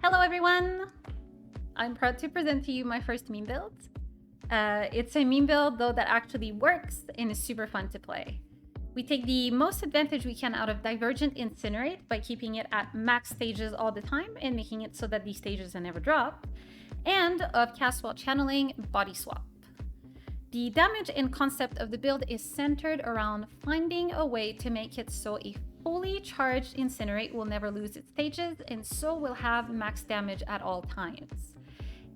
Hello everyone! I'm proud to present to you my first meme build. It's a meme build though that actually works and is super fun to play. We take the most advantage we can out of Divergent Incinerate by keeping it at max stages all the time and making it so that these stages are never dropped, and of Cast While Channeling Bodyswap. The damage and concept of the build is centered around finding a way to make it so a fully charged Incinerate will never lose its stages and so will have max damage at all times.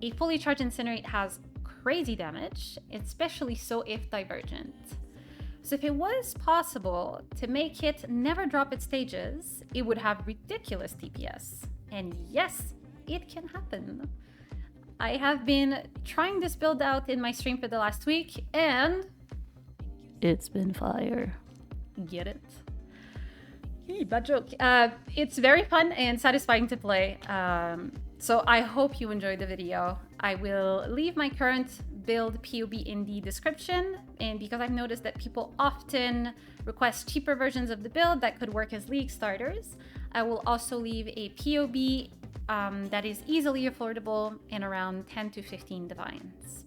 A fully charged Incinerate has crazy damage, especially so if Divergent. So if it was possible to make it never drop its stages, it would have ridiculous DPS. And yes, it can happen. I have been trying this build out in my stream for the last week, and it's been fire. Get it? Hey, bad joke. It's very fun and satisfying to play. So I hope you enjoyed the video. I will leave my current build PoE in the description, and because I've noticed that people often request cheaper versions of the build that could work as league starters, I will also leave a PoE that is easily affordable in around 10 to 15 divines.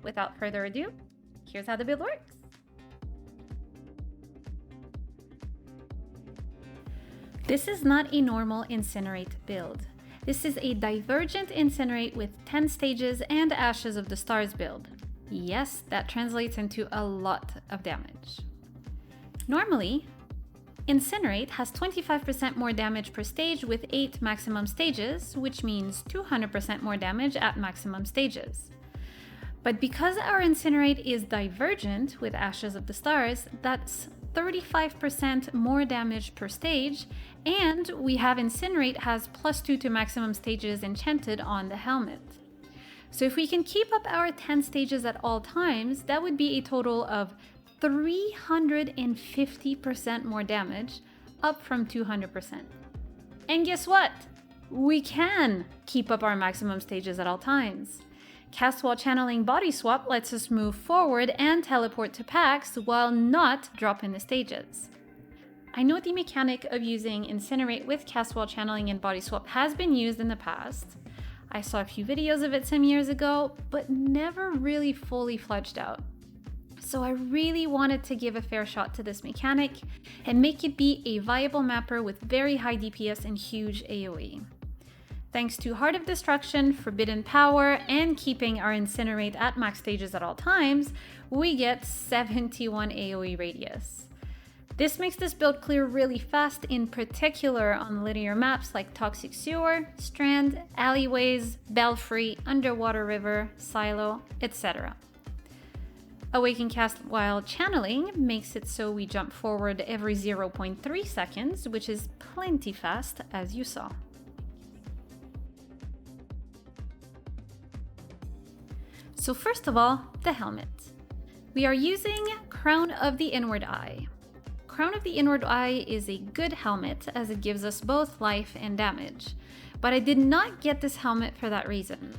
Without further ado, here's how the build works. This is not a normal Incinerate build. This is a Divergent Incinerate with 10 stages and Ashes of the Stars build. Yes, that translates into a lot of damage. Normally, Incinerate has 25% more damage per stage with 8 maximum stages, which means 200% more damage at maximum stages. But because our Incinerate is Divergent with Ashes of the Stars, that's 35% more damage per stage, and we have Incinerate has +2 to maximum stages enchanted on the helmet. So if we can keep up our 10 stages at all times, that would be a total of 350% more damage, up from 200%. And guess what? We can keep up our maximum stages at all times. Cast While Channeling Bodyswap lets us move forward and teleport to packs while not dropping the stages. I know the mechanic of using Incinerate with Cast While Channeling and Bodyswap has been used in the past. I saw a few videos of it some years ago, but never really fully fledged out. So I really wanted to give a fair shot to this mechanic and make it be a viable mapper with very high DPS and huge AoE. Thanks to Heart of Destruction, Forbidden Power, and keeping our Incinerate at max stages at all times, we get 71 AoE radius. This makes this build clear really fast, in particular on linear maps like Toxic Sewer, Strand, Alleyways, Belfry, Underwater River, Silo, etc. Awaken Cast While Channeling makes it so we jump forward every 0.3 seconds, which is plenty fast, as you saw. So first of all, the helmet. We are using Crown of the Inward Eye. Crown of the Inward Eye is a good helmet as it gives us both life and damage, but I did not get this helmet for that reason.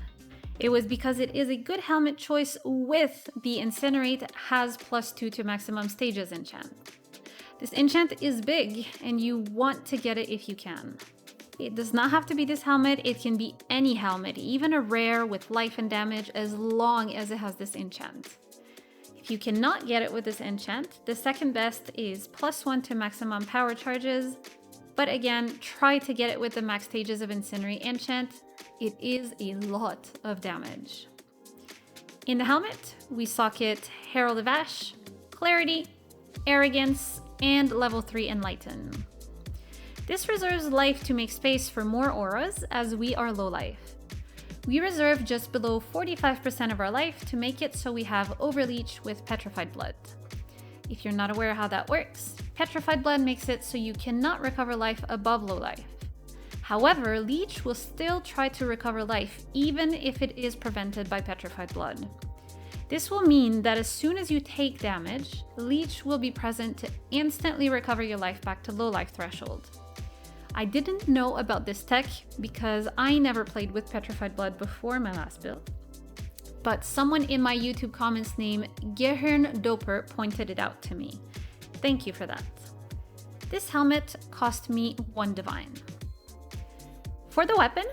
It was because it is a good helmet choice with the Incinerate has +2 to maximum stages enchant. This enchant is big and you want to get it if you can. It does not have to be this helmet, it can be any helmet, even a rare with life and damage, as long as it has this enchant. If you cannot get it with this enchant, the second best is +1 to maximum power charges, but again, try to get it with the max stages of Incinerate enchant. It is a lot of damage. In the helmet, we socket Herald of Ash, Clarity, Arrogance, and level 3 Enlighten. This reserves life to make space for more auras, as we are low life. We reserve just below 45% of our life to make it so we have Overleech with Petrified Blood. If you're not aware how that works, Petrified Blood makes it so you cannot recover life above low life. However, Leech will still try to recover life even if it is prevented by Petrified Blood. This will mean that as soon as you take damage, Leech will be present to instantly recover your life back to low life threshold. I didn't know about this tech because I never played with Petrified Blood before my last build, but someone in my YouTube comments named Gehirn Doper pointed it out to me. Thank you for that. This helmet cost me 1 divine. For the weapon,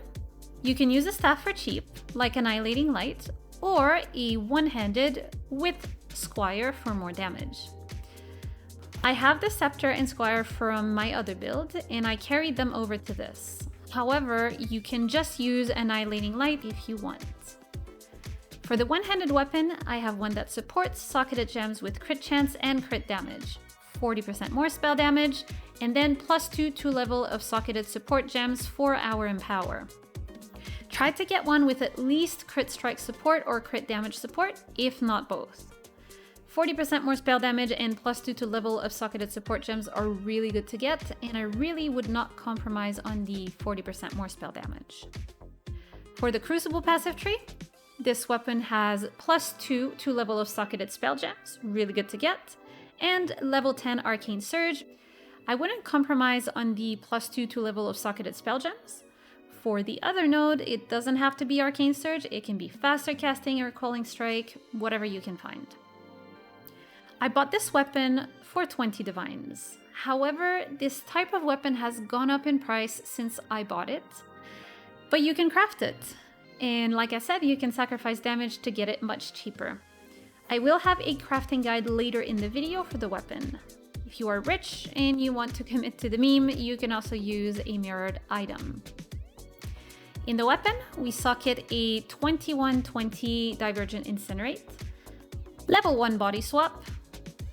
You can use a staff for cheap, like Annihilating Light, or a one-handed with Squire for more damage. I have the Scepter and Squire from my other build, and I carried them over to this. However, you can just use Annihilating Light if you want. For the one-handed weapon, I have one that supports socketed gems with crit chance and crit damage, 40% more spell damage, and then +2 to level of socketed support gems for our Empower. Try to get one with at least crit strike support or crit damage support, if not both. 40% more spell damage and +2 to level of socketed support gems are really good to get, and I really would not compromise on the 40% more spell damage. For the Crucible passive tree, this weapon has +2 to level of socketed spell gems, really good to get, and level 10 Arcane Surge. I wouldn't compromise on the +2 to level of socketed spell gems. For the other node, it doesn't have to be Arcane Surge, it can be faster casting or Calling Strike, whatever you can find. I bought this weapon for 20 divines. However, this type of weapon has gone up in price since I bought it, but you can craft it. And like I said, you can sacrifice damage to get it much cheaper. I will have a crafting guide later in the video for the weapon. If you are rich and you want to commit to the meme, you can also use a mirrored item. In the weapon, we socket a 2120 Divergent Incinerate, level 1 Bodyswap,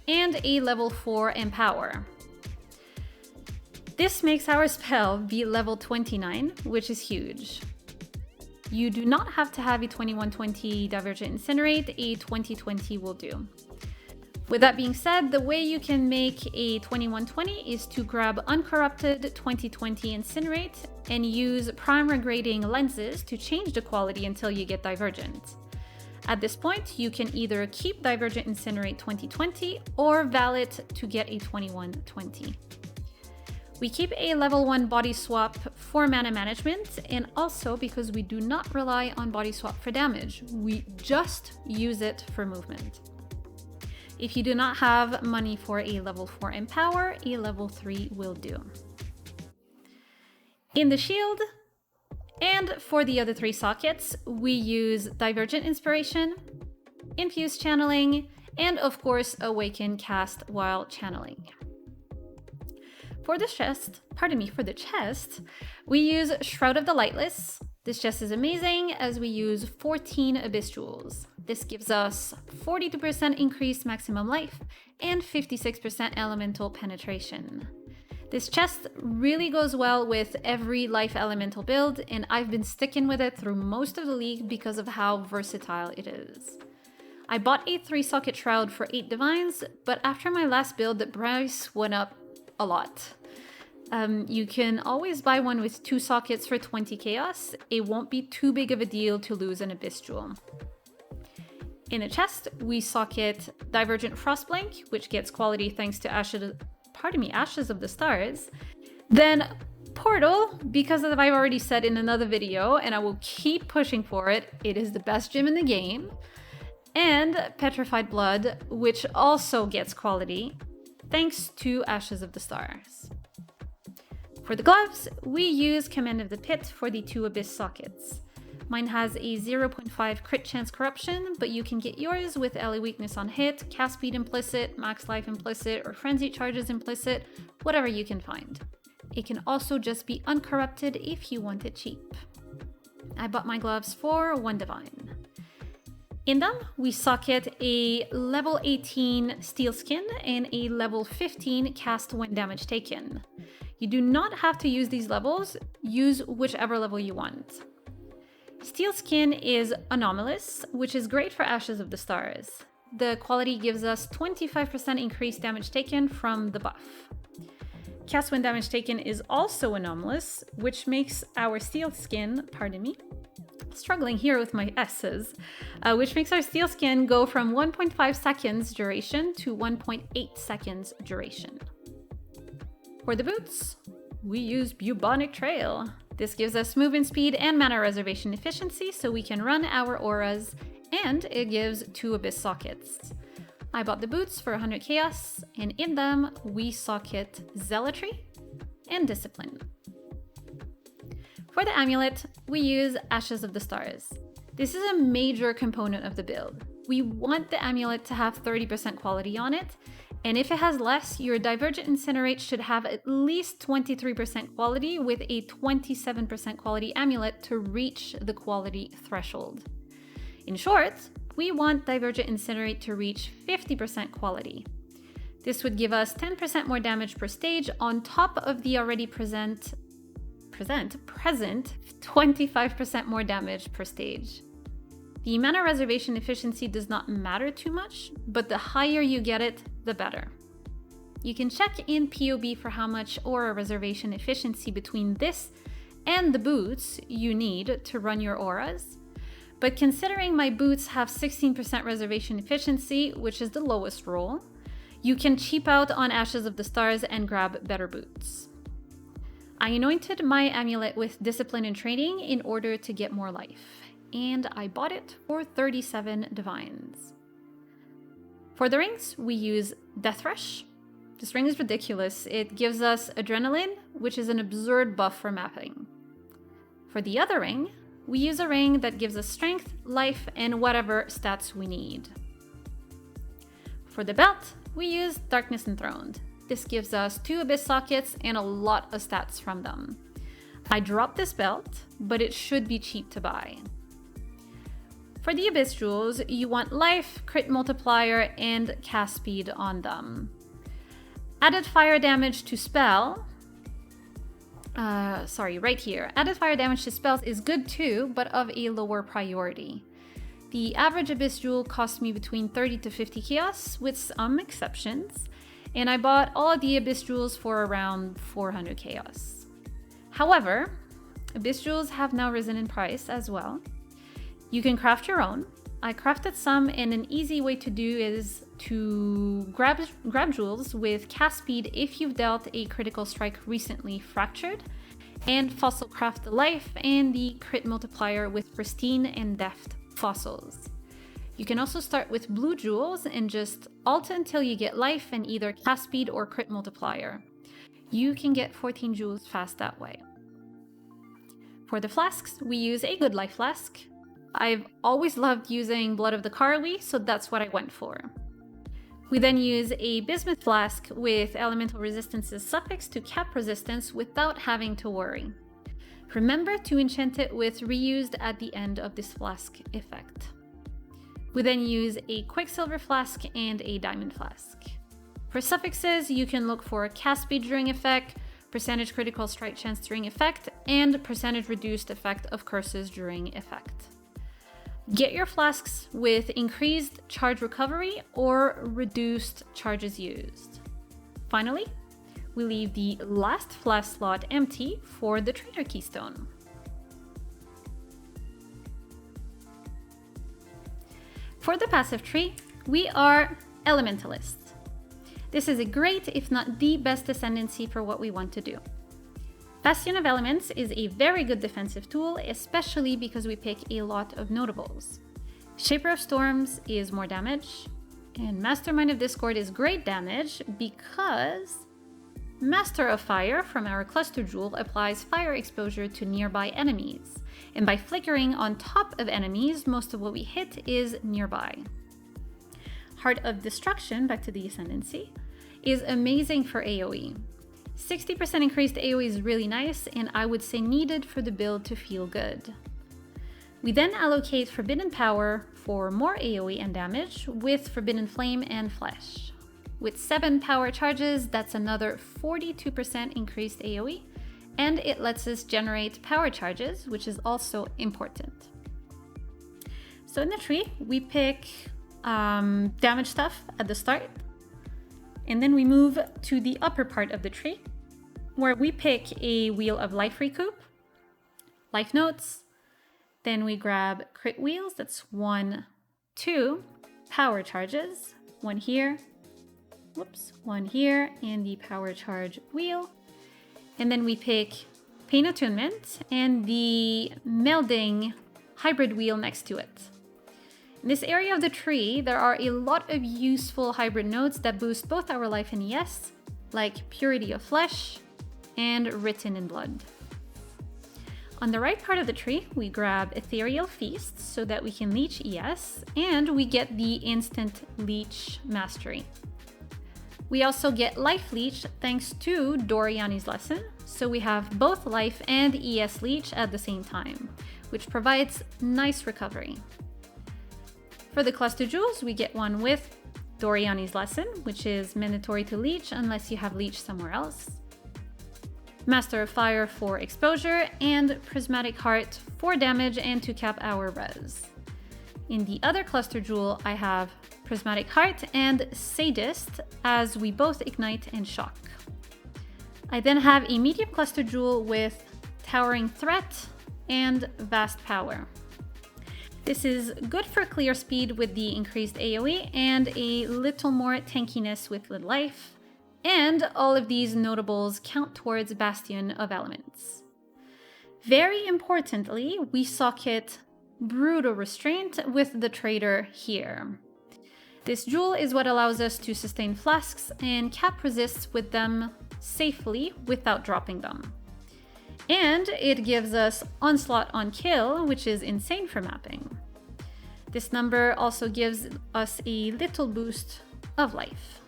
and a level 4 Empower. This makes our spell be level 29, which is huge. You do not have to have a 2120 Divergent Incinerate, a 2020 will do. With that being said, the way you can make a 2120 is to grab Uncorrupted 2020 Incinerate and use prime regrading lenses to change the quality until you get Divergent. At this point, you can either keep Divergent Incinerate 2020 or val it to get a 2120. We keep a level 1 Bodyswap for mana management, and also because we do not rely on Bodyswap for damage, we just use it for movement. If you do not have money for a level 4 Empower, a level 3 will do. In the shield, and for the other 3 sockets, we use Divergent Inspiration, Infused Channeling, and of course, Awaken cast while channeling. For the chest, we use Shroud of the Lightless. This chest is amazing as we use 14 Abyss Jewels. This gives us 42% increased maximum life and 56% elemental penetration. This chest really goes well with every life elemental build, and I've been sticking with it through most of the league because of how versatile it is. I bought a 3-socket shroud for 8 divines, but after my last build, the price went up a lot. You can always buy one with 2 sockets for 20 chaos. It won't be too big of a deal to lose an Abyss Jewel. In the chest, we socket Divergent Frostblink, which gets quality thanks to Ashes of the Stars. Then Portal, because as I've already said in another video, and I will keep pushing for it, it is the best gem in the game. And Petrified Blood, which also gets quality thanks to Ashes of the Stars. For the gloves, we use Command of the Pit for the 2 Abyss sockets. Mine has a 0.5 crit chance corruption, but you can get yours with LA weakness on hit, cast speed implicit, max life implicit, or frenzy charges implicit, whatever you can find. It can also just be uncorrupted if you want it cheap. I bought my gloves for 1 divine. In them, we socket a level 18 Steel Skin and a level 15 Cast when damage taken. You do not have to use these levels, use whichever level you want. Steel Skin is anomalous, which is great for Ashes of the Stars. The quality gives us 25% increased damage taken from the buff. Cast when damage taken is also anomalous, which makes our Steel Skin, struggling here with my S's, which makes our Steel Skin go from 1.5 seconds duration to 1.8 seconds duration. For the boots, we use Bubonic Trail. This gives us movement speed and mana reservation efficiency so we can run our auras, and it gives 2 Abyss sockets. I bought the boots for 100 chaos, and in them we socket Zealotry and Discipline. For the amulet, we use Ashes of the Stars. This is a major component of the build. We want the amulet to have 30% quality on it, and if it has less, your Divergent Incinerate should have at least 23% quality with a 27% quality amulet to reach the quality threshold. In short, we want Divergent Incinerate to reach 50% quality. This would give us 10% more damage per stage on top of the already present 25% more damage per stage. The mana reservation efficiency does not matter too much, but the higher you get it, the better. You can check in PoE for how much aura reservation efficiency between this and the boots you need to run your auras. But considering my boots have 16% reservation efficiency, which is the lowest roll, you can cheap out on Ashes of the Stars and grab better boots. I anointed my amulet with Discipline and Training in order to get more life, and I bought it for 37 divines. For the rings, we use Death Rush. This ring is ridiculous. It gives us Adrenaline, which is an absurd buff for mapping. For the other ring, we use a ring that gives us Strength, Life, and whatever stats we need. For the belt, we use Darkness Enthroned. This gives us 2 Abyss sockets and a lot of stats from them. I dropped this belt, but it should be cheap to buy. For the Abyss Jewels, you want Life, Crit Multiplier, and Cast Speed on them. Added fire damage to spell. Right here. Added fire damage to spells is good too, but of a lower priority. The average Abyss Jewel cost me between 30 to 50 chaos, with some exceptions, and I bought all of the Abyss Jewels for around 400 chaos. However, Abyss Jewels have now risen in price as well. You can craft your own. I crafted some, and an easy way to do is to grab jewels with cast speed if you've dealt a critical strike recently fractured, and fossil craft the life and the crit multiplier with pristine and deft fossils. You can also start with blue jewels and just alt until you get life and either cast speed or crit multiplier. You can get 14 jewels fast that way. For the flasks, we use a good life flask. I've always loved using Blood of the Carly, so that's what I went for. We then use a Bismuth flask with elemental resistance's suffix to cap resistance without having to worry. Remember to enchant it with reused at the end of this flask effect. We then use a Quicksilver flask and a Diamond flask. For suffixes, you can look for cast speed during effect, percentage critical strike chance during effect, and percentage reduced effect of curses during effect. Get your flasks with increased charge recovery or reduced charges used. Finally, we leave the last flask slot empty for the Trader Keystone. For the passive tree, we are Elementalists. This is a great, if not the best ascendancy for what we want to do. Bastion of Elements is a very good defensive tool, especially because we pick a lot of notables. Shaper of Storms is more damage, and Mastermind of Discord is great damage because Master of Fire from our Cluster Jewel applies fire exposure to nearby enemies, and by flickering on top of enemies, most of what we hit is nearby. Heart of Destruction, back to the Ascendancy, is amazing for AoE. 60% increased AoE is really nice, and I would say needed for the build to feel good. We then allocate Forbidden Power for more AoE and damage with Forbidden Flame and Flesh. With 7 power charges, that's another 42% increased AoE, and it lets us generate power charges, which is also important. So in the tree, we pick damage stuff at the start, and then we move to the upper part of the tree, where we pick a Wheel of Life Recoup, Life Notes, then we grab Crit Wheels, that's 1, 2, Power Charges, 1 here, one here, and the Power Charge Wheel, and then we pick Pain Attunement and the Melding Hybrid Wheel next to it. In this area of the tree, there are a lot of useful hybrid nodes that boost both our life and ES, like Purity of Flesh and Written in Blood. On the right part of the tree, we grab Ethereal Feast so that we can leech ES, and we get the instant leech mastery. We also get Life Leech thanks to Doriani's Lesson, so we have both Life and ES Leech at the same time, which provides nice recovery. For the Cluster Jewels, we get one with Doriani's Lesson, which is mandatory to leech unless you have leech somewhere else. Master of Fire for exposure, and Prismatic Heart for damage and to cap our res. In the other Cluster Jewel, I have Prismatic Heart and Sadist, as we both ignite and shock. I then have a medium Cluster Jewel with Towering Threat and Vast Power. This is good for clear speed with the increased AoE and a little more tankiness with the life. And all of these notables count towards Bastion of Elements. Very importantly, we socket Brutal Restraint with the Trader here. This jewel is what allows us to sustain flasks and cap resists with them safely without dropping them. And it gives us Onslaught on Kill, which is insane for mapping. This number also gives us a little boost of life.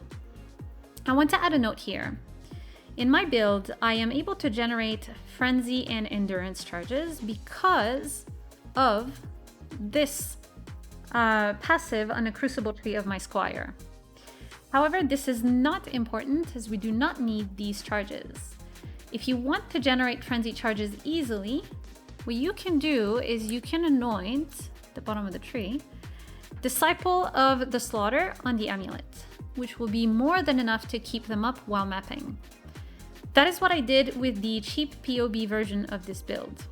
I want to add a note here. In my build, I am able to generate Frenzy and Endurance charges because of this passive on a Crucible tree of my Squire. However, this is not important as we do not need these charges. If you want to generate Frenzy charges easily, what you can do is you can anoint the bottom of the tree Disciple of the Slaughter on the amulet, which will be more than enough to keep them up while mapping. That is what I did with the cheap PoB version of this build.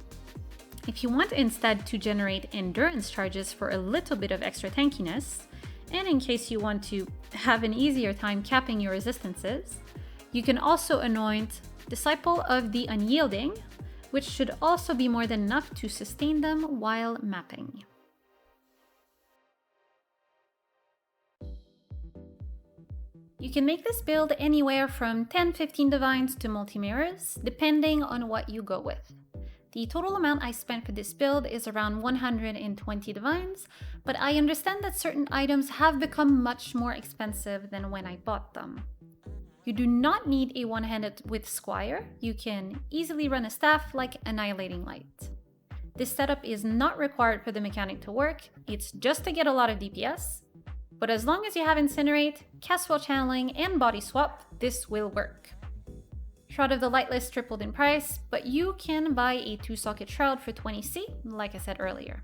If you want instead to generate endurance charges for a little bit of extra tankiness, and in case you want to have an easier time capping your resistances, you can also anoint Disciple of the Unyielding, which should also be more than enough to sustain them while mapping. You can make this build anywhere from 10-15 divines to multi-mirrors, depending on what you go with. The total amount I spent for this build is around 120 divines, but I understand that certain items have become much more expensive than when I bought them. You do not need a one-handed with Squire, you can easily run a staff like Annihilating Light. This setup is not required for the mechanic to work, it's just to get a lot of DPS, but as long as you have Incinerate, Castwell Channeling, and Bodyswap, this will work. Shroud of the Lightless tripled in price, but you can buy a 2-socket Shroud for 20C, like I said earlier.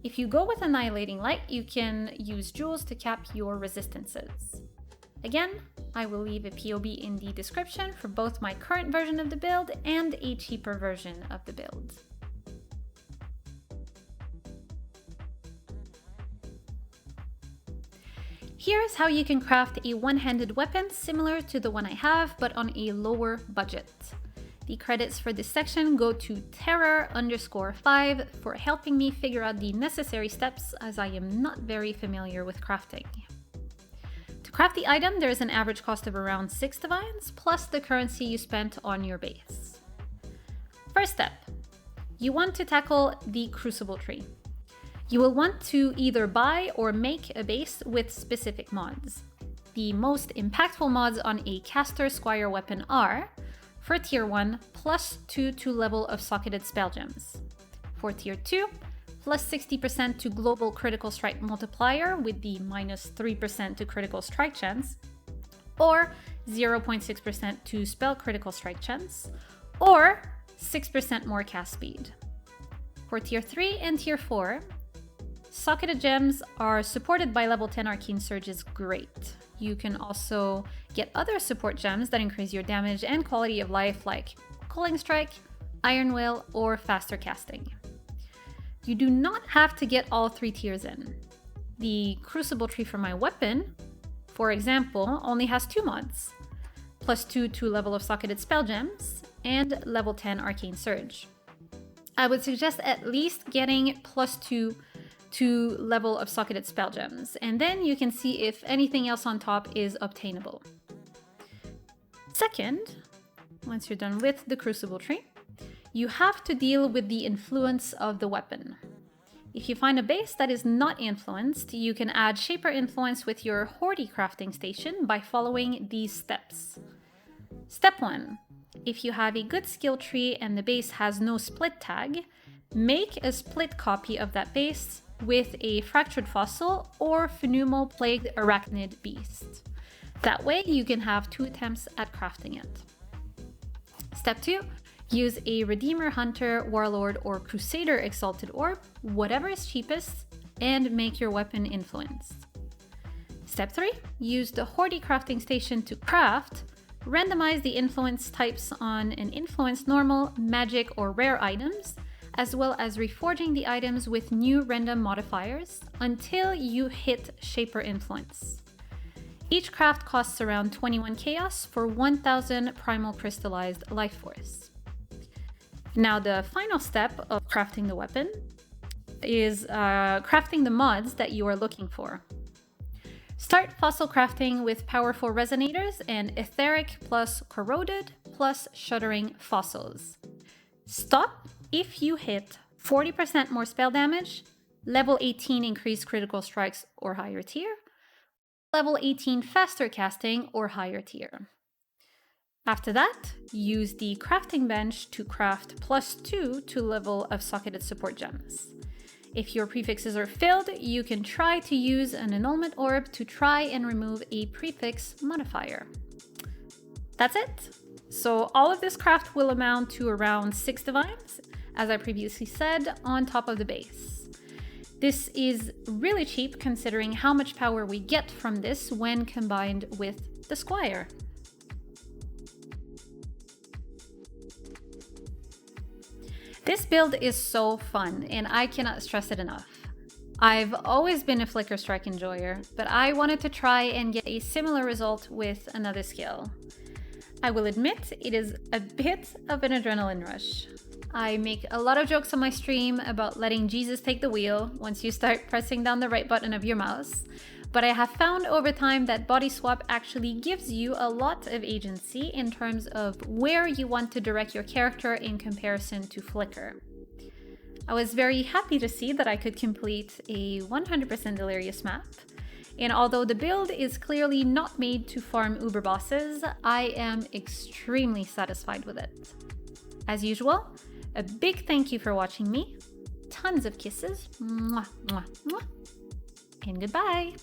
If you go with Annihilating Light, you can use jewels to cap your resistances. Again, I will leave a PoB in the description for both my current version of the build and a cheaper version of the build. Here's how you can craft a one-handed weapon similar to the one I have, but on a lower budget. The credits for this section go to Terror_5 for helping me figure out the necessary steps, as I am not very familiar with crafting. To craft the item, there is an average cost of around 6 divines, plus the currency you spent on your base. First step, you want to tackle the Crucible tree. You will want to either buy or make a base with specific mods. The most impactful mods on a caster Squire weapon are, for tier 1, +2 to level of socketed spell gems. For tier 2, +60% to global critical strike multiplier with the -3% to critical strike chance, or 0.6% to spell critical strike chance, or 6% more cast speed. For tier 3 and tier 4, socketed gems are supported by level 10 Arcane Surge is great. You can also get other support gems that increase your damage and quality of life like Culling Strike, Iron Will, or faster casting. You do not have to get all 3 tiers in. The Crucible tree for my weapon, for example, only has 2 mods, +2 to level of socketed spell gems, and level 10 Arcane Surge. I would suggest at least getting +2 to level of socketed spell gems, and then you can see if anything else on top is obtainable. Second, once you're done with the Crucible tree, you have to deal with the influence of the weapon. If you find a base that is not influenced, you can add Shaper influence with your Hoardy crafting station by following these steps. Step 1. If you have a good skill tree and the base has no split tag, make a split copy of that base with a Fractured Fossil or Phneumo Plagued Arachnid Beast. That way you can have 2 attempts at crafting it. Step 2. Use a Redeemer, Hunter, Warlord, or Crusader Exalted Orb, whatever is cheapest, and make your weapon influenced. Step 3. Use the Hoardy crafting station to craft. Randomize the influence types on an influence normal, magic, or rare items, as well as reforging the items with new random modifiers until you hit Shaper influence. Each craft costs around 21 chaos for 1000 primal crystallized life force. Now the final step of crafting the weapon is crafting the mods that you are looking for. Start fossil crafting with powerful resonators and etheric plus corroded plus shuddering fossils. Stop if you hit 40% more spell damage, level 18 increased critical strikes or higher tier, level 18 faster casting or higher tier. After that, use the crafting bench to craft +2 to level of socketed support gems. If your prefixes are filled, you can try to use an annulment orb to try and remove a prefix modifier. That's it. So all of this craft will amount to around 6 divines, as I previously said, on top of the base. This is really cheap considering how much power we get from this when combined with the Squire. This build is so fun, and I cannot stress it enough. I've always been a Flicker Strike enjoyer, but I wanted to try and get a similar result with another skill. I will admit, it is a bit of an adrenaline rush. I make a lot of jokes on my stream about letting Jesus take the wheel once you start pressing down the right button of your mouse, but I have found over time that Bodyswap actually gives you a lot of agency in terms of where you want to direct your character in comparison to Flicker. I was very happy to see that I could complete a 100% Delirious map, and although the build is clearly not made to farm uber bosses, I am extremely satisfied with it. As usual, a big thank you for watching me, tons of kisses, mwah, mwah, mwah, and goodbye!